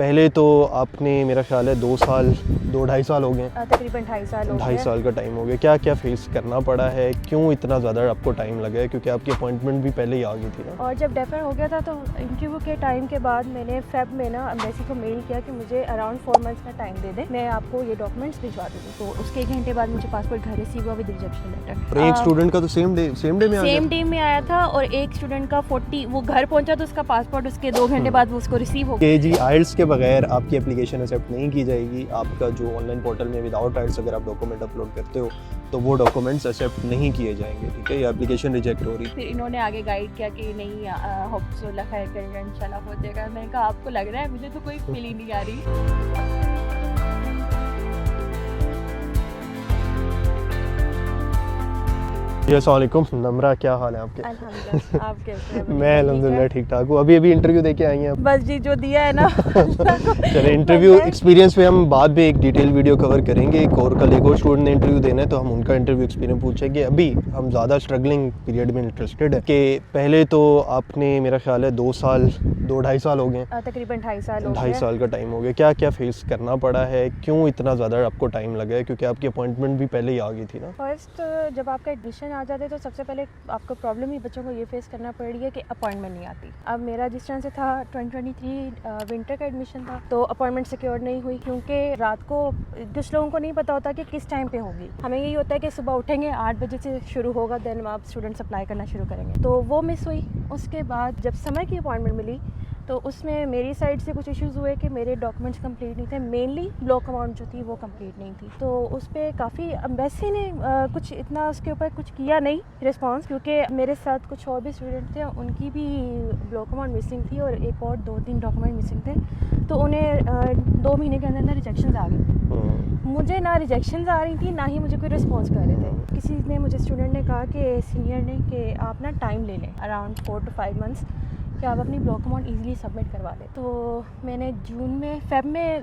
पहले तो आपने मेरा ख्याल है 2-2.5 साल हो गए, तकरीबन 2.5 साल हो गए। 2.5 साल का टाइम हो गया। क्या क्या फेस करना पड़ा है, क्यों इतना ज़्यादा आपको टाइम लगा है? क्योंकि आपकी अपॉइंटमेंट भी पहले ही आ गई थी ना। और जब डेफर हो गया था तो इंटरव्यू के टाइम के बाद मैंने फेब में ना एम्बेसी को मेल किया कि मुझे अराउंड 4 मंथ्स का टाइम दे दें, मैं आपको ये डॉक्यूमेंट्स भिजवा दूँगी। तो उसके 1 घंटे बाद मुझे पासपोर्ट घर रिसीव हुआ विद रिजेक्शन लेटर। और एक स्टूडेंट का तो सेम डे में आया था और एक स्टूडेंट का 40 वो घर पहुंचा तो उसका पासपोर्ट उसके 2 घंटे बाद वो उसको रिसीव हो गया। जी आइल्स के बगैर आपकी एप्लीकेशन एक्सेप्ट नहीं की जाएगी। आपका जो ऑनलाइन पोर्टल में विदाउट आइल्स अगर आप डॉक्यूमेंट अपलोड करते हो तो वो डॉक्यूमेंट्स एक्सेप्ट नहीं किए जाएंगे, ठीक है? ये एप्लीकेशन रिजेक्ट हो रही है। फिर इन्होंने आगे गाइड किया कि नहीं होप सो खैर करेगा, इंशाल्लाह हो जाएगा। मैंने कहा आपको लग रहा है, मुझे तो कोई फील ही नहीं आ रही। अस्सलाम वालेकुम नम्रा, क्या हाल है आपके? अल्हम्दुलिल्लाह, आप कैसे हैं? मैं अल्हम्दुलिल्लाह ठीक ठाक हूँ। अभी इंटरव्यू देके आई हैं? बस जी जो दिया है ना। चले इंटरव्यू एक्सपीरियंस पे हम बाद में एक डिटेल वीडियो कवर करेंगे। कल एक और स्टूडेंट ने इंटरव्यू देना है तो हम उनका इंटरव्यू एक्सपीरियंस पूछेंगे। अभी हम ज़्यादा स्ट्रगलिंग पीरियड में इंटरेस्टेड है कि पहले तो आपने मेरा ख्याल है 2-2.5 साल हो गए, तकरीबन 2.5 साल हो गए। 2.5 साल का टाइम हो गया। क्या क्या फेस करना पड़ा है, क्यों इतना ज़्यादा आपको टाइम लगा है? क्योंकि आपकी अपॉइंटमेंट भी पहले ही आ गई थी ना। फर्स्ट जब आपका एडमिशन आ जाते तो सबसे पहले आपको प्रॉब्लम ही बच्चों को ये फेस करना पड़ रही है कि अपॉइंटमेंट नहीं आती। अब मेरा जिस तरह से था 2023 विंटर का एडमिशन था तो अपॉइंटमेंट सिक्योर नहीं हुई, क्योंकि रात को कुछ लोगों को नहीं पता होता कि किस टाइम पे होगी। हमें यही होता है कि सुबह उठेंगे 8 बजे से शुरू होगा, देन आप स्टूडेंट्स अप्लाई करना शुरू करेंगे। तो वो मिस हुई। उसके बाद जब समय की अपॉइंटमेंट मिली तो उसमें मेरी साइड से कुछ इश्यूज़ हुए कि मेरे डॉक्यूमेंट्स कंप्लीट नहीं थे। मेनली ब्लॉक अमाउंट जो थी वो कंप्लीट नहीं थी। तो उस पर काफ़ी एम्बेसी ने कुछ इतना उसके ऊपर कुछ किया नहीं रिस्पांस, क्योंकि मेरे साथ कुछ और भी स्टूडेंट थे, उनकी भी ब्लॉक अमाउंट मिसिंग थी और एक और 2-3 डॉक्यूमेंट मिसिंग थे। तो उन्हें 2 महीने के अंदर ना रिजेक्शन आ गई। मुझे ना रिजेक्शन आ रही थी, ना ही मुझे कोई रिस्पॉन्स कर रहे थे। किसी ने मुझे स्टूडेंट ने कहा कि सीनियर ने कि आप ना टाइम ले लें अराउंड 4 to 5 मंथ्स कि आप अपनी ब्लॉक अमाउंट इजीली सबमिट करवा लें। तो मैंने जून में फेब में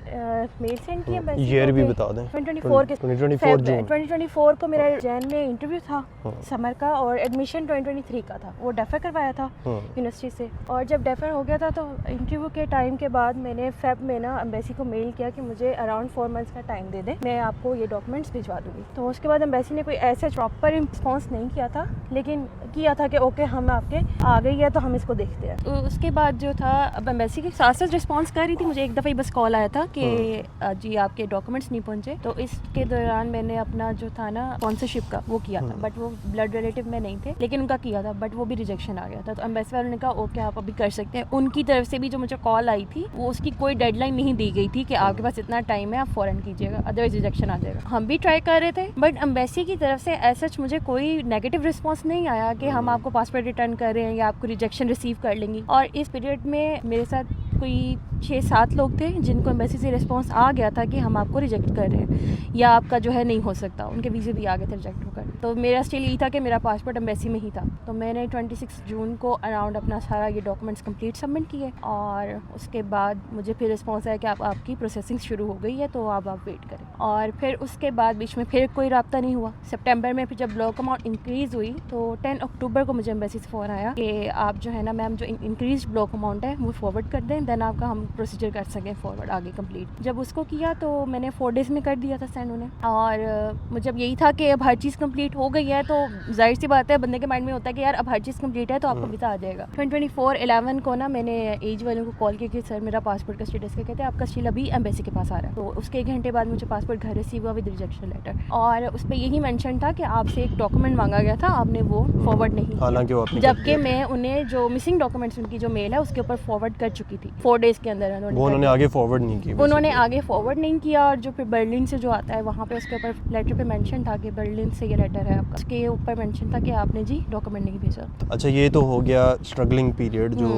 मेल सेंड किया। ईयर भी बता दें। 2024 को मेरा जैन में इंटरव्यू था समर का और एडमिशन 2023 का था। वो डेफर करवाया था यूनिवर्सिटी से। और जब डेफर हो गया था तो इंटरव्यू के टाइम के बाद मैंने फेब में ना एम्बेसी को मेल किया कि मुझे अराउंड 4 मंथ्स का टाइम दे दें, मैं आपको ये डॉक्यूमेंट्स भिजवा दूँगी। तो उसके बाद एम्बेसी ने कोई ऐसे प्रॉपर रिस्पॉन्स नहीं किया था, लेकिन किया था कि ओके हम आपके आ गई है तो हम इसको देखते हैं। उसके बाद जो था अब एम्बेसी के साथ साथ रिस्पॉन्स कर रही थी। मुझे एक दफ़ा ही बस कॉल आया था कि जी आपके डॉक्यूमेंट्स नहीं पहुंचे। तो इसके दौरान मैंने अपना जो था ना स्पॉन्सरशिप का वो किया था, बट वो ब्लड रिलेटिव में नहीं थे, लेकिन उनका किया था, बट वो भी रिजेक्शन आ गया था। तो एम्बेसी वालों ने कहा ओके आप अभी कर सकते हैं। उनकी तरफ से भी जो मुझे कॉल आई थी वो उसकी कोई डेडलाइन नहीं दी गई थी कि आपके पास इतना टाइम है, आप फ़ौरन कीजिएगा, अदरवाइज रिजेक्शन आ जाएगा। हम भी ट्राई कर रहे थे, बट एम्बेसी की तरफ से ऐसा मुझे कोई नेगेटिव रिस्पॉन्स नहीं आया कि हम आपको पासपोर्ट रिटर्न कर रहे हैं या आपको रिजेक्शन रिसीव कर लेंगी। और इस पीरियड में मेरे साथ कोई 6-7 लोग थे जिनको एम्बेसी से रिस्पांस आ गया था कि हम आपको रिजेक्ट कर रहे हैं या आपका जो है नहीं हो सकता। उनके वीज़े भी आ गए थे रिजेक्ट होकर। तो मेरा स्टिल यही था कि मेरा पासपोर्ट एम्बेसी में ही था। तो मैंने 26 जून को अराउंड अपना सारा ये डॉक्यूमेंट्स कंप्लीट सबमिट किए और उसके बाद मुझे फिर रिस्पॉन्स आया कि आपकी प्रोसेसिंग शुरू हो गई है, तो अब आप वेट करें। और फिर उसके बाद बीच में फिर कोई रब्ता नहीं हुआ। सितंबर में फिर जब ब्लॉक अमाउंट इंक्रीज़ हुई तो 10 अक्टूबर को मुझे एम्बेसी से फ़ोन आया कि आप जो है ना मैम जो इंक्रीज ब्लॉक अमाउंट है वो फॉरवर्ड कर दें, देन आपका हम प्रोसीजर कर सकें फॉरवर्ड आगे कंप्लीट। जब उसको किया तो मैंने 4 डेज़ में कर दिया था सेंड उन्हें। और मुझे अब यही था कि अब हर चीज़ कंप्लीट हो गई है तो जाहिर सी बात है बंदे के माइंड में होता है कि यार अब हर चीज़ कंप्लीट है तो आपको वीज़ा आ जाएगा। 24/11 को ना मैंने एज वालों को कॉल किया कि सर मेरा पासपोर्ट का स्टेटस क्या कहते हैं, आपका स्टिल अभी एम्बेसी के पास आ रहा है। तो उसके 1 घंटे बाद मुझे पासपोर्ट घर रिसीव हुआ विद रिजेक्शन लेटर और उस पर यही मेंशन था कि आपसे एक डॉक्यूमेंट मांगा गया था, आपने वो फॉरवर्ड नहीं किया, जबकि मैं उन्हें जो मिसिंग डॉक्यूमेंट्स उनकी जो मेल है उसके ऊपर फॉरवर्ड कर चुकी थी 4 डेज़ के अंदर। उन्होंने आगे फॉरवर्ड नहीं किया। उन्होंने आगे फॉरवर्ड नहीं किया और जो फिर बर्लिन से जो आता है वहाँ पे उसके ऊपर लेटर पे मेंशन था कि बर्लिन से ये लेटर है आपका, उसके ऊपर मेंशन था कि आपने जी डॉक्यूमेंट नहीं भेजा। अच्छा, ये तो हो गया स्ट्रगलिंग पीरियड जो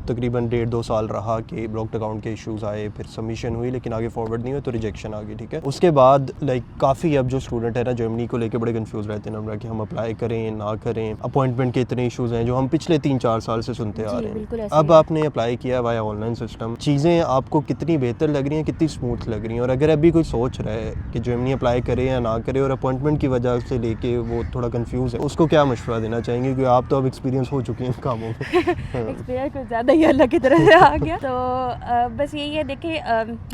तकरीबन 1.5-2 साल रहा कि ब्लॉक्ड अकाउंट के इश्यूज आए, फिर सबमिशन हुई लेकिन आगे फॉरवर्ड नहीं हुआ तो रिजेक्शन आ गई, ठीक है। उसके बाद काफ़ी अब जो स्टूडेंट है ना जर्मनी को लेकर बड़े कंफ्यूज रहते हैं ना कि हम अप्लाई करें ना करें, अपॉइंटमेंट के इतने इशूज़ हैं जो हम पिछले 3-4 साल से सुनते आ रहे हैं। अब आपने अप्लाई किया वाया ऑनलाइन सिस्टम, चीज़ें आपको कितनी बेहतर लग रही हैं, कितनी स्मूथ लग रही हैं, और अगर अभी कोई सोच रहा है कि जेमिनी अप्लाई करे या ना करे और अपॉइंटमेंट की वजह से लेके वो थोड़ा कंफ्यूज है, उसको क्या मशवरा देना चाहेंगे, क्योंकि आप तो अब एक्सपीरियंस हो चुकी हैं इन कामों में। एक्सपीरियंस कुछ ज़्यादा ही अलग की तरह से आ गया। तो बस यही है, देखिए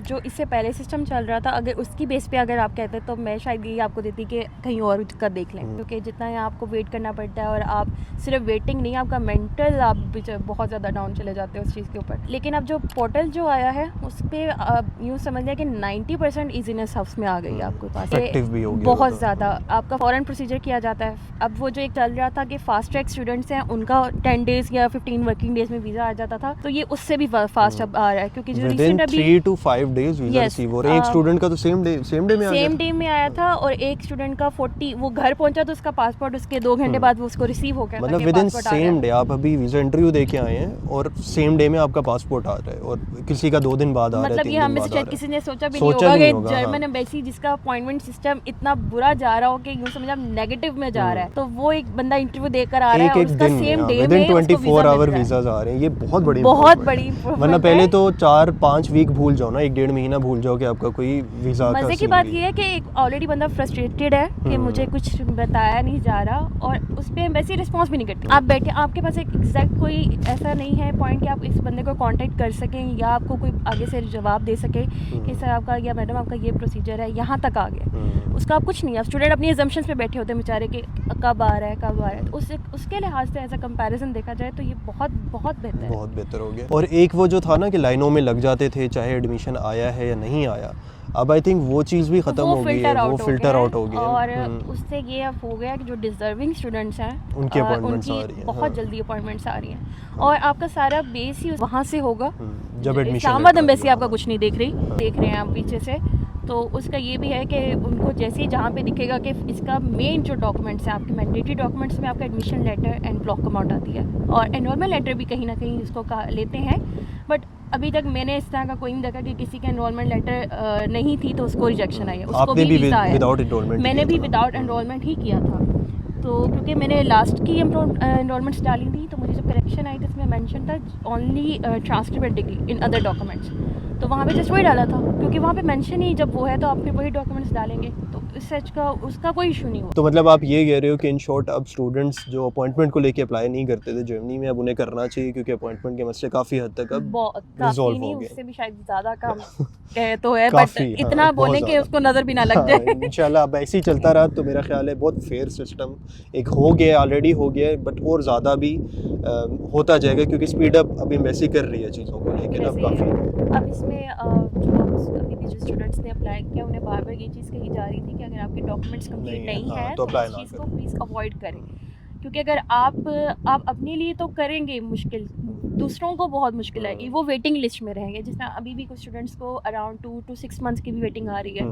जो इससे पहले सिस्टम चल रहा था, अगर उसकी बेस पे अगर आप कहते तो मैं शायद यही आपको देती कि कहीं और का देख लें, क्योंकि जितना यहाँ आपको वेट करना पड़ता है, और आप सिर्फ वेटिंग नहीं, आपका मेंटल आप बहुत ज़्यादा डाउन चले जाते हैं उस चीज़ के ऊपर। लेकिन अब जो पोर्टल जो आया है उस पर यूँ समझ लिया कि 90% ईजीनेस हाउस में आ गई है आपके पास, भी हो गया बहुत ज़्यादा। आपका फ़ौरन प्रोसीजर किया जाता है। अब वो जो एक चल रहा था कि फास्ट ट्रैक स्टूडेंट्स हैं उनका 10 डेज़ या 15 वर्किंग डेज़ में वीज़ा आ जाता था, तो ये उससे भी फास्ट अब आ रहा है, क्योंकि जो रिसेंट अभी 3 to 5 डेज वीज़ा रिसीव हो रहा है। एक स्टूडेंट का तो सेम डे में आया था, और एक स्टूडेंट का 40 वो घर पहुंचा तो उसका पासपोर्ट उसके 2 घंटे बाद वो उसको रिसीव हो गया। मतलब विद इन सेम डे आप अभी वीज़ा इंटरव्यू दे के आए हैं और सेम डे में आपका पासपोर्ट आ रहा है, और किसी का 2 दिन बाद आ रहा है, मतलब 3 ये दिन हमें बाद शायद किसी ने सोचा भी नहीं होगा कि जर्मन एम्बेसी जिसका अपॉइंटमेंट सिस्टम इतना बुरा जा रहा हो कि यूं समझ आप नेगेटिव में जा रहा है, तो वो एक बंदा इंटरव्यू देकर आ रहा है और उसका सेम डे में 24 आवर वीज़ास आ रहे हैं। ये बहुत बड़ी वरना है। पहले तो 4-5 वीक भूल जाओ ना, 1-1.5 महीना भूल जाओ कि आपका कोई वीज़ा का। मजे की बात ये है कि एक ऑलरेडी बंदा फ्रस्ट्रेटेड है कि मुझे कुछ बताया नहीं जा रहा, और उस पर एम्बेसी रिस्पॉन्स भी नहीं करती। आप बैठे, आपके पास एक एग्जैक्ट कोई ऐसा नहीं है पॉइंट कि आप इस बंदे को कांटेक्ट कर सकें या आपको कोई आगे से जवाब दे सके कि सर आपका या मैडम आपका ये प्रोसीजर है, यहाँ तक आ गया। उसका आप कुछ नहीं है। स्टूडेंट अपनी एजम्पशंस पे बैठे होते हैं बेचारे कि कब आ रहा है, तो उसके लिहाज से एज अ कंपैरिजन देखा जाए तो ये बहुत बेहतर हो गया। और एक वो जो था ना कि लाइनों में लग जाते थे चाहे एडमिशन आया है या नहीं आया, अब आई थिंक वो चीज़ भी ख़त्म हो गई है, वो फिल्टर आउट हो गया, और उससे ये अब हो गया कि जो डिजर्विंग स्टूडेंट्स हैं उनकी अपॉइंटमेंट्स आ रही हैं, बहुत जल्दी अपॉइंटमेंट्स आ रही हैं, और आपका सारा बेस ही वहाँ से होगा। जब एडमिशन इस्लामाबाद एम्बेसी आपका कुछ नहीं देख रहे हैं आप पीछे से, तो उसका ये भी है कि उनको जैसे ही जहाँ पे दिखेगा कि इसका मेन जो डॉक्यूमेंट्स हैं आपके मैंडेटरी डॉक्यूमेंट्स में आपका admission letter and block amount आती है, और एनरोलमेंट लेटर भी कहीं ना कहीं इसको लेते हैं, बट अभी तक मैंने इस तरह का कोई नहीं देखा कि किसी का एनरोलमेंट लेटर नहीं थी तो उसको रिजेक्शन आई है, उसको भी वीज़ा आया। मैंने भी विदाउट एनरोलमेंट ही किया था, तो क्योंकि मैंने लास्ट की एनरोलमेंट्स डाली थी, तो मुझे जब करेक्शन आई तो इसमें मेंशन था only transcript and degree in other documents, तो वहाँ पे जस्ट वही डाला था, क्योंकि वहाँ पे मेंशन ही जब वो है तो आप फिर वही डॉक्यूमेंट्स डालेंगे, तो इस सच का उसका कोई इशू नहीं हुआ। तो मतलब आप ये कह रहे हो कि इन शॉर्ट अब स्टूडेंट्स जो अपॉइंटमेंट को लेके अप्लाई नहीं करते थे जर्मनी में, अब उन्हें करना चाहिए, क्योंकि अपॉइंटमेंट के मसले काफ़ी हद तक अब रिजॉल्व हो गए। उससे भी शायद ज़्यादा काम तो है, बट इतना बोले कि उसको नज़र भी ना लग जाए। इंशाल्लाह अब ऐसे ही चलता रहा तो मेरा ख्याल है बहुत फेयर सिस्टम एक हो गया, ऑलरेडी हो गया है, बट और ज़्यादा भी होता जाएगा, क्योंकि स्पीड अप अभी एम्बेसी कर रही है चीज़ों को लेकर अब काफ़ी। अब इसमें अभी भी जो स्टूडेंट्स ने अप्लाई किया उन्हें बार बार ये चीज़ कही जा रही थी कि अगर आपके डॉक्यूमेंट्स कंप्लीट नहीं है तो इस चीज़ को प्लीज़ अवॉइड करें, क्योंकि अगर आप अपने लिए तो करेंगे मुश्किल, दूसरों को बहुत मुश्किल आएगी, वो वेटिंग लिस्ट में रहेंगे। जिस तरह अभी भी कुछ स्टूडेंट्स को अराउंड 2 to 6 मंथ्स की भी वेटिंग आ रही है,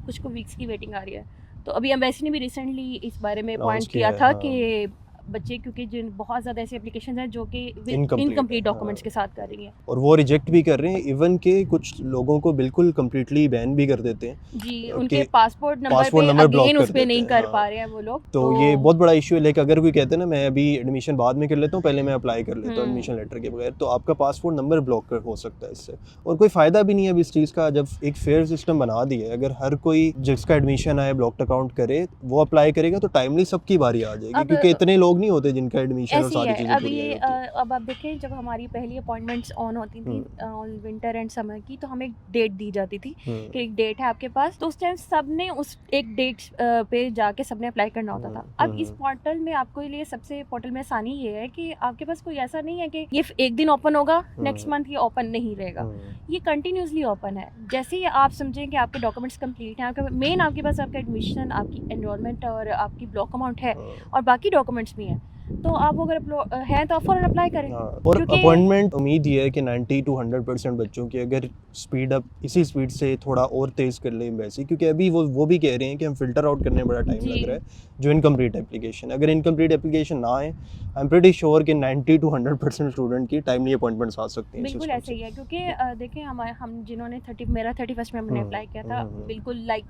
कुछ को वीक्स की वेटिंग आ रही है। तो अभी एम्बेसी ने भी रिसेंटली इस बारे में पॉइंट किया था कि बच्चे, क्योंकि जिन बहुत ज़्यादा ऐसी एप्लीकेशन हैं जो कि इनकम्प्लीट डॉक्यूमेंट्स के साथ कर रही हैं, और वो रिजेक्ट भी कर रहे हैं, इवन के कुछ लोगों को बिल्कुल कम्प्लीटली बैन भी कर देते हैं जी, उनके पासपोर्ट नंबर अगेन उस पे नहीं कर पा रहे हैं वो लोग, तो ये बहुत बड़ा इशू है। लेकिन अगर कोई कहते हैं ना मैं अभी एडमिशन बाद में कर लेता हूँ, पहले मैं अप्लाई कर लेता हूँ एडमिशन लेटर के बगैर, तो आपका पासपोर्ट नंबर ब्लॉक हो सकता है इससे, और कोई फ़ायदा भी नहीं है अब इस चीज़ का। जब एक फेयर सिस्टम बना दिया है, अगर हर कोई जिसका एडमिशन आए ब्लॉक्ड अकाउंट करे वो अप्लाई करेगा, तो टाइमली सबकी बारी आ जाएगी, क्योंकि इतने लोग नहीं होते जिनका ऐसी है। अभी अब आप देखें, जब हमारी पहली अपॉइंटमेंट्स ऑन होती थी विंटर एंड समर की, तो हमें एक डेट दी जाती थी कि एक डेट है आपके पास, तो उस टाइम सबने उस एक डेट पे जाके सबने अप्लाई करना होता था। अब इस पोर्टल में आपको लिए सबसे पोर्टल में आसानी ये है कि आपके पास कोई ऐसा नहीं है कि ये एक दिन ओपन होगा, नेक्स्ट मंथ ये ओपन नहीं रहेगा, ये कंटिन्यूसली ओपन है। जैसे ही आप समझें कि आपके डॉक्यूमेंट्स कंप्लीट हैं, आपके मेन आपके पास आपका एडमिशन, आपकी एनरोलमेंट और आपकी ब्लॉक अमाउंट है, और बाकी डॉक्यूमेंट्स भी हैं, तो आप अगर है तो आप फौरन अप्लाई करें। और अपॉइंटमेंट उम्मीद ये है कि 90 to 100% बच्चों की अगर स्पीड अप इसी स्पीड से थोड़ा और तेज़ कर ले एम्बेसी, क्योंकि अभी वो भी कह रहे हैं कि हम फिल्टर आउट करने में बड़ा टाइम लग रहा है जो इनकम्प्लीट एप्लीकेशन। अगर इनकम्प्लीट एप्लीकेशन ना आए, आई एम प्रीटी श्योर कि 90 to 100% स्टूडेंट की टाइमली अपॉइंटमेंट्स आ सकती हैं। बिल्कुल ऐसे ही है, क्योंकि देखें हम जिन्होंने 31 में हमने अप्लाई किया था, बिल्कुल लाइक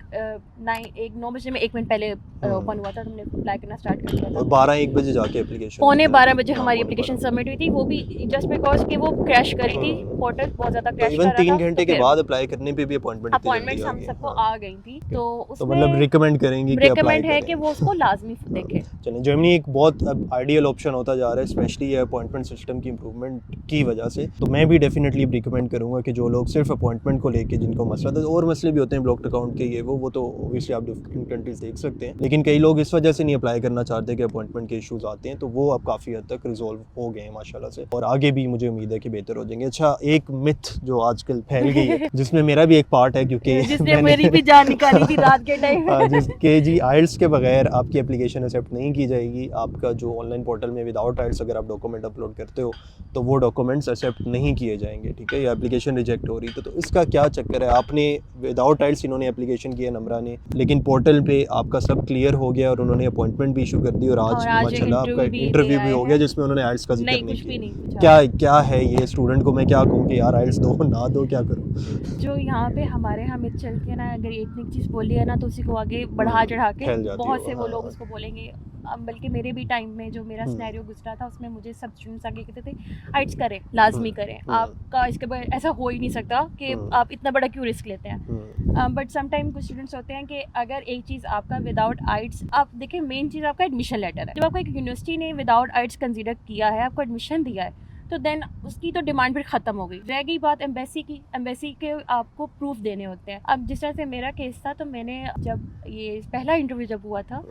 9 बजे में 1 मिनट पहले ओपन हुआ था, हमने अप्लाई करना स्टार्ट कर दिया था, और 12-1 बजे जाके एप्लीकेशन? 11:15 हमारी एप्लीकेशन सबमिट हुई थी, वो भी जस्ट बिकॉज कि वो क्रैश करी थी, पोर्टल बहुत ज़्यादा क्रैश कर रहा था। इवन 3 घंटे के बाद अप्लाई करने पे भी अपॉइंटमेंट्स हम सबको आ गई थी, तो तो मतलब रिकमेंड करेंगे कि रिकमेंड है कि वो उसको लाजमी देखें। चलें, जर्मनी एक बहुत अब आइडियल ऑप्शन होता जा रहा है, स्पेशली ये अपॉइंटमेंट सिस्टम की इंप्रूवमेंट की वजह से। तो मैं भी डेफिनेटली रिकमेंड करूंगा कि जो लोग सिर्फ अपॉइंटमेंट को लेके जिनको मसला था, और मसले भी होते हैं ब्लॉक्ड अकाउंट के, ये वो तो ऑब्वियसली आप डिफरेंट कंट्रीज देख सकते हैं, लेकिन कई लोग इस वजह से नहीं अप्लाई करना चाहते कि अपॉइंटमेंट के इशूज़ आते हैं, तो वो अब काफ़ी हद तक रिजॉल्व हो गए हैं माशाल्लाह से, और आगे भी मुझे उम्मीद है कि बेहतर हो जाएंगे। अच्छा, एक मिथ जो आजकल फैल गई है जिसमें मेरा भी एक पार्ट है, क्योंकि जिसने मेरी भी जान निकाली थी रात के टाइम जिसके जी आइल्स के बगैर आपकी एप्लीकेशन एक्सेप्ट नहीं की जाएगी। आपका जो ऑनलाइन पोर्टल में विदाउट आइल्स अगर आप डॉक्यूमेंट अपलोड करते हो तो वो डॉक्यूमेंट्स एक्सेप्ट नहीं किए जाएंगे, ठीक है, या एप्लीकेशन रिजेक्ट हो रही तो इसका क्या चक्कर है? आपने विदाउट आइल्स इन्होंने एप्लीकेशन किया नम्रा ने, लेकिन पोर्टल पे आपका सब क्लियर हो गया और उन्होंने अपॉइंटमेंट भी इशू कर दी, और आज माशाल्लाह आपका इंटरव्यू भी हो गया जिसमें उन्होंने आइल्स का जिक्र नहीं किया। क्या है ये? स्टूडेंट को मैं क्या कहूँ कि यार आइल्स दो ना दो, क्या करूँ? जो यहाँ पे हमारे यहाँ मिथ चलती है ना, अगर एक चीज़ बोली है ना तो उसी को आगे बढ़ा चढ़ा के बहुत से वो लोग उसको बोलेंगे। बल्कि मेरे भी टाइम में जो मेरा सिनेरियो गुजरा था उसमें मुझे सब स्टूडेंट्स आगे कहते थे आइट्स करें, लाजमी करें, आपका इसके बाद ऐसा हो ही नहीं सकता कि आप इतना बड़ा क्यों रिस्क लेते हैं। बट समटाइम कुछ स्टूडेंट्स होते हैं कि अगर एक चीज़ आपका विदाउट आइट्स, आप देखिए मेन चीज़ आपका एडमिशन लेटर है। जब आपको एक यूनिवर्सिटी ने विदाउट आइट्स कंसिडर किया है, आपको एडमिशन दिया है, तो देन उसकी तो डिमांड फिर ख़त्म हो गई। रह गई बात एम्बेसी की, एम्बेसी के आपको प्रूफ देने होते हैं। अब जिस तरह से मेरा केस था, तो मैंने जब ये पहला इंटरव्यू जब हुआ था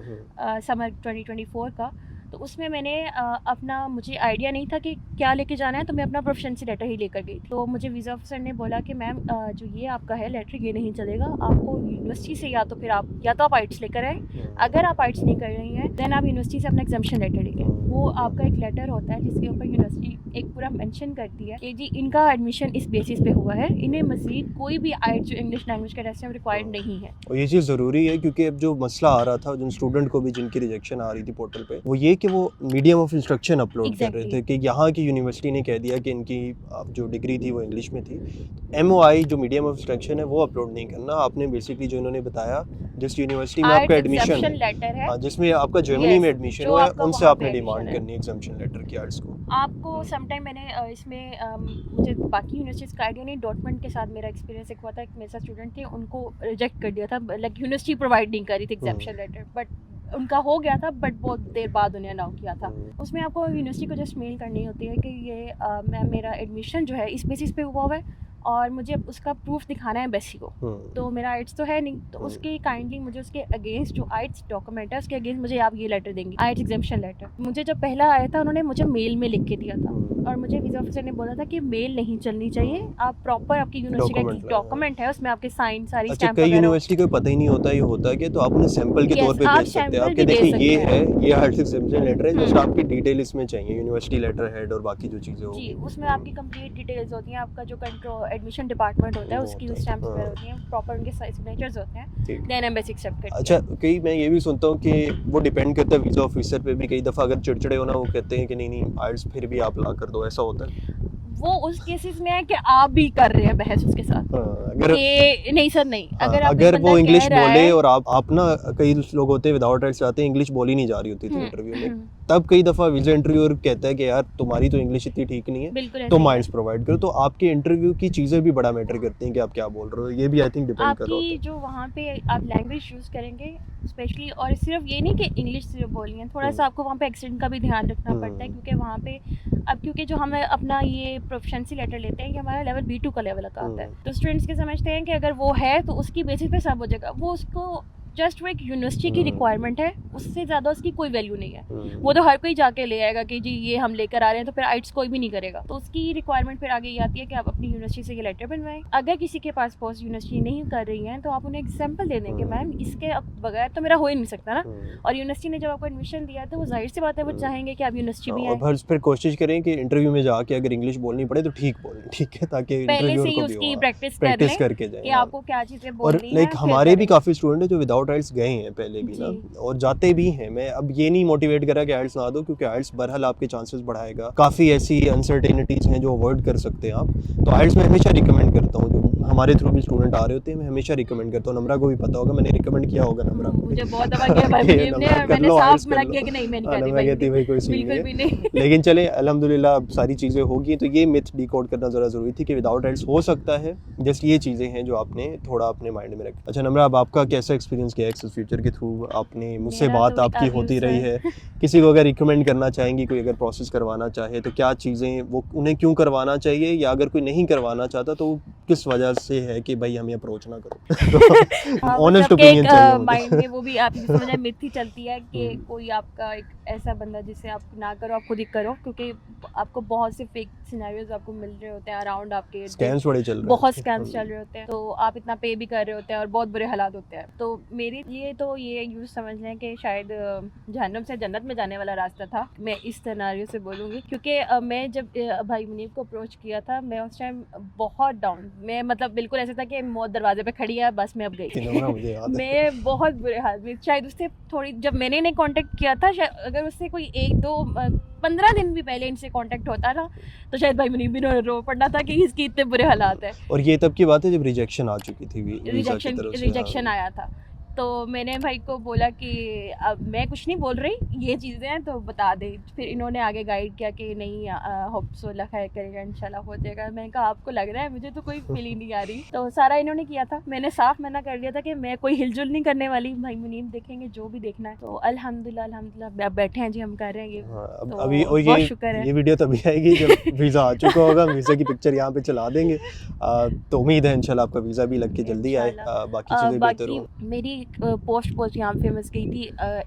समर 2024 का, तो उसमें मैंने अपना, मुझे आइडिया नहीं था कि क्या लेके जाना है, तो मैं अपना प्रोफिशिएंसी लेटर ही लेकर गई थी। तो मुझे वीज़ा ऑफिसर ने बोला कि मैम जो ये आपका है लेटर, ये नहीं चलेगा, आपको यूनिवर्सिटी से या तो आप आइट्स लेकर आए, अगर आप आइट्स नहीं कर रही हैं देन आप यूनिवर्सिटी से अपना एग्जाम्पशन लेटर लेके। वो आपका एक लेटर होता है जिसके ऊपर यूनिवर्सिटी एक पूरा मेंशन करती है कि जी इनका एडमिशन इस बेसिस पे हुआ है, इन्हें मज़ीद कोई भी आइट्स जो इंग्लिश लैंग्वेज का टेस्ट है रिक्वायर्ड नहीं है। और ये चीज़ ज़रूरी है, क्योंकि अब जो मसला आ रहा था जिन स्टूडेंट को भी जिनकी रिजेक्शन आ रही थी पोर्टल पे, वो ये कि वो मीडियम ऑफ इंस्ट्रक्शन अपलोड कर रहे थे कि यहाँ की यूनिवर्सिटी ने कह दिया कि इनकी जो डिग्री थी वो इंग्लिश में थी। MOI जो मीडियम ऑफ इंस्ट्रक्शन है वो अपलोड नहीं करना। आपने बेसिकली जो इन्होंने बताया, जिस यूनिवर्सिटी में आपका एडमिशन लेटर है, जिसमें आपका जर्मनी में एडमिशन हुआ है, उनसे आपने डिमांड करनी है एग्जाम्पशन लेटर की आर्ट्स को। आपको समटाइम मैंने इसमें मुझे बाकी यूनिवर्सिटीज़ का आइडिया नहीं, डॉटमेंट के साथ मेरा एक्सपीरियंस एक हुआ था, मेरे साथ स्टूडेंट थे, उनको रिजेक्ट कर दिया था, लाइक यूनिवर्सिटी प्रोवाइड नहीं करी थी एग्जाम्पशन लेटर, बट उनका हो गया था, बट बहुत देर बाद उन्हें अनाउ किया था। उसमें आपको यूनिवर्सिटी को जस्ट मेल करनी होती है कि ये मैम मेरा एडमिशन जो है इस बेसिस पे हुआ है और मुझे उसका प्रूफ दिखाना है एम्बेसी को, तो मेरा आइट्स तो है नहीं, तो उसके काइंडली मुझे उसके अगेंस्ट जो आइट्स डॉक्यूमेंट है उसके अगेंस्ट मुझे आप ये लेटर देंगे, आइट्स एग्जाम्पशन लेटर। मुझे जब पहला आया था उन्होंने मुझे मेल में लिख के दिया था, और मुझे वीज़ा ऑफिसर ने बोला था कि मेल नहीं चलनी चाहिए, आप प्रॉपर आपकी यूनिवर्सिटी का डॉक्यूमेंट है उसमें आपके साइन सारी स्टैम्प। कई यूनिवर्सिटी को पता ही नहीं होता ये होता है कि, तो आप उन्हें सैंपल के तौर पे भेज सकते हैं, आपके देखिए ये है, ये आइट्स एग्जाम्पशन लेटर है, जस्ट आपकी डिटेल इसमें चाहिए, यूनिवर्सिटी लेटर हेड और बाकी जो चीज़ें होंगी, उसमें आपकी कंप्लीट डिटेल्स होती हैं, आपका जो कंट्रोल एडमिशन डिपार्टमेंट होता है उसकी स्टैम्प्स वगैरह होती हैं, प्रॉपर उनके सिग्नेचर्स होते हैं, देन एम्बेसी एक्सेप्ट करती है। अच्छा, कई मैं ये भी सुनता हूँ कि वो डिपेंड करता है वीज़ा ऑफिसर पे भी, कई दफ़ा अगर चिड़चिड़े होना वो कहते हैं कि नहीं आइल्स फिर भी आप ला कर दो, ऐसा होता है? वो उस केसेस में है कि आप भी कर रहे हैं बहस उसके साथ, अगर नहीं सर नहीं, अगर वो इंग्लिश बोले और आप ना, कई लोग होते हैं विदाउट आइल्स आते हैं, इंग्लिश बोली नहीं जा रही होती थी इंटरव्यू में, तब कई दफ़ा वीज़ा इंटरव्यूअर कहता है कि यार तुम्हारी तो इंग्लिश इतनी ठीक नहीं है, तो आइल्स प्रोवाइड करो। तो आपके इंटरव्यू की चीज़ें भी बड़ा मैटर करती हैं कि आप क्या बोल रहे हो, ये भी आई थिंक डिपेंड कर रहा है। जो वहाँ पे आप लैंग्वेज यूज़ करेंगे स्पेशली, और सिर्फ ये नहीं कि इंग्लिश सिर्फ बोलनी है, थोड़ा सा आपको वहाँ पे एक्सेंट का भी ध्यान रखना पड़ता है, क्योंकि वहाँ पे अब क्योंकि जो हमें अपना ये प्रोफिशिएंसी लेटर लेते हैं कि हमारा लेवल B2 का लेवल का आता है, तो स्टूडेंट्स के समझते हैं कि अगर वो है तो उसकी बेसिस पे सब हो जाएगा, वो उसको जस्ट वो एक यूनिवर्सिटी की रिक्वायरमेंट है, उससे ज़्यादा उसकी कोई वैल्यू नहीं है। वो तो हर कोई जाके ले आएगा कि जी ये हम लेकर आ रहे हैं, तो फिर आइट्स कोई भी नहीं करेगा, तो उसकी रिक्वायरमेंट फिर आगे ये आती है कि आप अपनी यूनिवर्सिटी से ये लेटर बनवाएं। अगर किसी के पास पोस्ट यूनिवर्सिटी नहीं कर रही हैं तो आप उन्हें एग्जाम्पल दे देंगे, मैम इसके बगैर तो मेरा हो ही नहीं सकता ना, और यूनिवर्सिटी ने जब आपको एडमिशन दिया तो वो जाहिर सी बात है वो चाहेंगे कि आप यूनिवर्सिटी भी आए, और फिर कोशिश करें कि इंटरव्यू में जाके अगर इंग्लिश बोलनी पड़े तो ठीक बोलें, ठीक है, ताकि पहले से ही उसकी प्रैक्टिस करके जाएं कि आपको क्या चीज़ें बोलनी है। और लाइक हमारे भी काफ़ी स्टूडेंट हैं जो विदाउट आइल्स गए हैं पहले भी ना, और जाते भी हैं। मैं अब ये नहीं मोटिवेट करा कि आइल्स ना दो, क्योंकि आइल्स बहरहाल आपके चांसेस बढ़ाएगा, काफ़ी ऐसी अनसर्टेनिटीज़ हैं जो अवॉइड कर सकते हैं आप। तो आइल्स मैं हमेशा रिकमेंड करता हूँ, जो हमारे थ्रू भी स्टूडेंट आ रहे होते हैं, मैं हमेशा रिकमेंड करता हूँ, नम्रा को भी पता होगा, मैंने रिकमेंड किया होगा नम्रा को, मुझे बहुत दफा किया भाई मुनीब ने, और मैंने साफ मना किया कि नहीं मैं नहीं कर रही भाई, कहती भाई कोई सीन बिल्कुल भी नहीं। लेकिन चले अल्हम्दुलिल्लाह अब सारी चीज़ें होगी, तो ये मिथ डिकोड करना ज़रा ज़रूरी थी कि विदाउट आइल्स हो सकता है, जस्ट ये चीज़ें हैं जो आपने थोड़ा अपने माइंड में रखी। अच्छा नम्रा, अब आपका कैसा एक्सपीरियंस किया एक्सेस फ्यूचर के थ्रू, आपने मुझसे मेरा बात तो आपकी बेकार होती न्यूज़ रही है, किसी को अगर रिकमेंड करना चाहेंगी, कोई अगर प्रोसेस करवाना चाहे तो क्या चीज़ें वो उन्हें क्यों करवाना चाहिए, या अगर कोई नहीं करवाना चाहता तो किस वजह से है कि भाई हमें अप्रोच ना करो? ऑनेस्ट ओपिनियन चाहिए माइंड मुझे। में वो भी आप समझ मिथ ही चलती है कि कोई आपका एक ऐसा बंदा जिसे आप ना करो, आप खुद ही करो, क्योंकि आपको बहुत से फेक सिनेरियोज आपको मिल रहे होते हैं अराउंड आपके, स्कैम्स बड़े चल रहे हैं, बहुत स्कैम्स चल रहे होते हैं, तो आप इतना पे भी कर रहे होते हैं और बहुत बुरे हालात होते हैं। तो मेरे लिए तो ये यूज समझ लें कि शायद जहन्नम से जन्नत में जाने वाला रास्ता था, मैं इस सिनेरियो से बोलूँगी, क्योंकि मैं जब भाई मुनीब को अप्रोच किया था, मैं उस टाइम बहुत डाउन, मैं मतलब बिल्कुल ऐसा था कि मौत दरवाजे पे खड़ी है, बस मैं अब गई। मुझे याद है। मैं बहुत बुरे हाल में, शायद उससे थोड़ी, जब मैंने इन्हें कांटेक्ट किया था, शायद अगर उससे कोई 15 दिन भी पहले इनसे कांटेक्ट होता ना, तो शायद भाई मुनीब भी रो पड़ना था कि इसकी इतने बुरे हालात है। और ये तब की बात है जब रिजेक्शन आ चुकी थी वीज़ा की तरफ से, रिजेक्शन आया था, तो मैंने भाई को बोला कि अब मैं कुछ नहीं बोल रही, ये चीज़ें हैं तो बता दे। फिर इन्होंने आगे गाइड किया कि नहीं होप सो खैर करेगा, इंशाल्लाह हो जाएगा। मैंने कहा आपको लग रहा है, मुझे तो कोई फील ही नहीं आ रही। तो सारा इन्होंने किया था, मैंने साफ मना कर दिया था कि मैं कोई हिलजुल नहीं करने वाली, भाई मुनीब देखेंगे जो भी देखना है। तो अल्हम्दुलिल्लाह बैठे हैं जी, हम कर रहे हैं ये। तो अभी और बहुत शुक्र है। ये वीडियो तभी आएगी जब वीज़ा आ चुका होगा, वीज़ा की पिक्चर यहाँ पे चला देंगे, तो उम्मीद है इंशाल्लाह आपका वीज़ा भी लग के जल्दी आए, बाकी चीज़ें बेहतर हो। मेरी पोस्ट यहाँ फेमस गई थी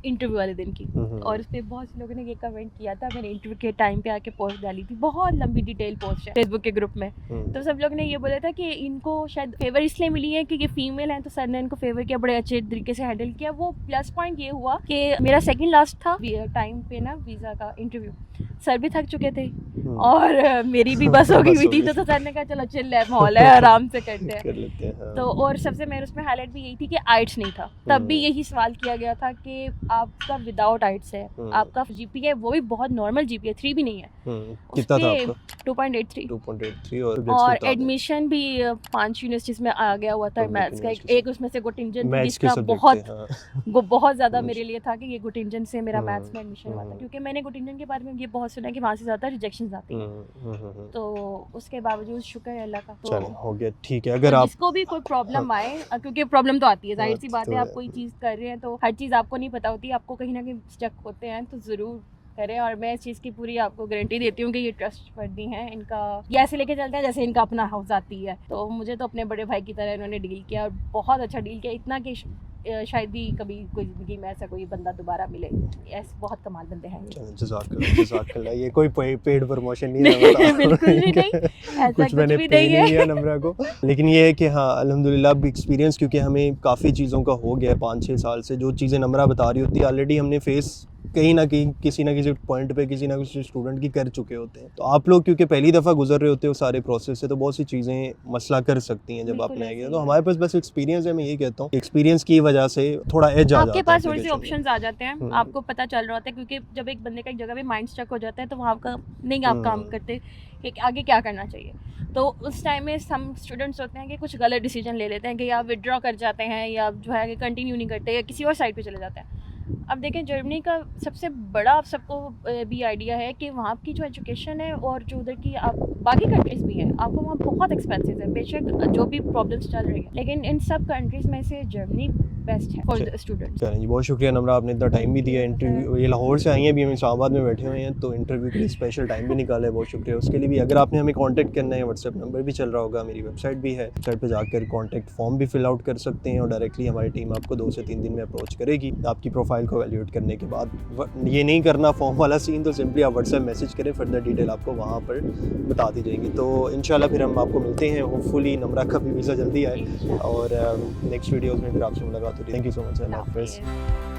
इंटरव्यू वाले दिन की, और उस पर बहुत से लोगों ने ये कमेंट किया था, मैंने इंटरव्यू के टाइम पे आके पोस्ट डाली थी, बहुत लंबी डिटेल पोस्ट है फेसबुक के ग्रुप में। तो सब लोग ने ये बोला था कि इनको शायद फेवर इसलिए मिली है कि ये फीमेल हैं, तो सर ने इनको फेवर किया, बड़े अच्छे तरीके से हैंडल किया। वो प्लस पॉइंट ये हुआ कि मेरा सेकंड लास्ट था टाइम पे ना वीज़ा का इंटरव्यू, सर भी थक चुके थे और मेरी भी बस हो गई हुई थी, तो सर ने कहा चलो चिल है, माहौल है, आराम से करते हैं, कर लेते हैं। हाँ। तो और सबसे मेरे उसमें हाईलाइट भी यही थी कि आइट्स नहीं था, तब भी यही सवाल किया गया था कि आपका विदाउट आइट्स है, आपका जीपीए वो भी बहुत नॉर्मल जीपीए 3 भी नहीं है, कितना था आपका? 2.83 और एडमिशन भी 5 यूनिवर्सिटीज में आ गया हुआ था मैथ्स का, एक उसमें से गोटिंजन जिसका बहुत ज़्यादा मेरे लिए था कि ये गोटिंजन से मेरा मैथ्स में एडमिशन हुआ था, क्योंकि मैंने गोटिंजन के बारे में ये बहुत सुना कि वहाँ से ज़्यादा रिजेक्शंस आती हैं, तो उसके बावजूद शुक्र है अल्लाह का। तो चलो हो गया, ठीक है। अगर आप जिसको भी कोई प्रॉब्लम आए, क्योंकि प्रॉब्लम तो आती है, जाहिर सी बात है, आप कोई चीज़ कर रहे हैं तो हर चीज़ आपको नहीं पता होती, आपको कहीं ना कहीं स्टक होते हैं, तो ज़रूर करें। और मैं इस चीज़ की पूरी आपको गारंटी देती हूँ कि ये ट्रस्ट वर्दी हैं, इनका ये ऐसे लेके चलते हैं जैसे इनका अपना हाउस आती है। तो मुझे तो अपने बड़े भाई की तरह इन्होंने डील किया और बहुत अच्छा डील किया, इतना कि शायद ही कभी कोई ज़िंदगी में ऐसा कोई बंदा दोबारा मिले। ऐसे बहुत कमाल बंदे हैं। जज़ाकल्लाह। ये कोई पेड प्रमोशन नहीं है, बिल्कुल भी नहीं, ऐसा कुछ मैंने भी पे नहीं नहीं किया नम्रा को, लेकिन ये है कि हाँ अल्हम्दुलिल्लाह अब एक्सपीरियंस, क्योंकि हमें काफ़ी चीज़ों का हो गया है 5-6 साल से, जो चीज़ें नम्रा बता रही होती है ऑलरेडी हमने फेस कहीं ना कहीं किसी ना किसी पॉइंट पे किसी ना किसी स्टूडेंट की कर चुके होते हैं। तो आप लोग क्योंकि पहली दफ़ा गुजर रहे होते हो सारे प्रोसेस से, तो बहुत सी चीज़ें मसला कर सकती हैं जब आपने आएंगे। तो हमारे पास बस एक्सपीरियंस है, मैं यही कहता हूँ एक्सपीरियंस की वजह से थोड़ा एज आ जाता है, आपके पास थोड़ी सी ऑप्शंस आ जाते हैं, आपको पता चल रहा होता है, क्योंकि जब एक बंदे का एक जगह पे माइंड स्टक हो जाता है तो वहाँ का नहीं आप काम करते कि आगे क्या करना चाहिए। तो उस टाइम में हम स्टूडेंट्स होते हैं कि कुछ गलत डिसीजन ले लेते हैं कि या विड्रॉ कर जाते हैं या जो है कि कंटिन्यू नहीं करते या किसी और साइड पे चले जाते हैं। अब देखें जर्मनी का सबसे बड़ा आप सबको भी आइडिया है कि वहाँ की जो एजुकेशन है और जो उधर की आप बाकी कंट्रीज़ भी हैं, आपको वहाँ बहुत एक्सपेंसिव है, बेशक जो भी प्रॉब्लम्स चल रही है, लेकिन इन सब कंट्रीज़ में से जर्मनी बेस्ट है फॉर स्टूडेंट्स। जी बहुत शुक्रिया नम्रा, आपने इतना टाइम भी दिया इंटरव्यू, ये लाहौर से आई हैं, अभी हम इस्लामाबाद में बैठे हुए हैं, तो इंटरव्यू के लिए स्पेशल टाइम भी निकाला है, बहुत शुक्रिया उसके लिए भी। अगर आपने हमें कांटेक्ट करना है, व्हाट्सएप नंबर भी चल रहा होगा, मेरी वेबसाइट भी है, वेबसाइट पे जाकर कांटेक्ट फॉर्म भी फिल आउट कर सकते हैं और डायरेक्टली हमारी टीम आपको 2 से 3 दिन में अप्रोच करेगी आपकी प्रोफाइल को वैल्यूएट करने के बाद। ये नहीं करना फॉर्म वाला सीन, तो सिंपली आप व्हाट्सएप मैसेज करें, फर्दर डिटेल आपको वहाँ पर बता दी जाएगी। तो इंशाल्लाह फिर हम आपको मिलते हैं, होपफुली नम्रा का भी वीज़ा जल्दी आए और नेक्स्ट वीडियोज़ में फिर आपसे मुलाकात होती है। थैंक यू सो मच, अल्लाह हाफ़िज़।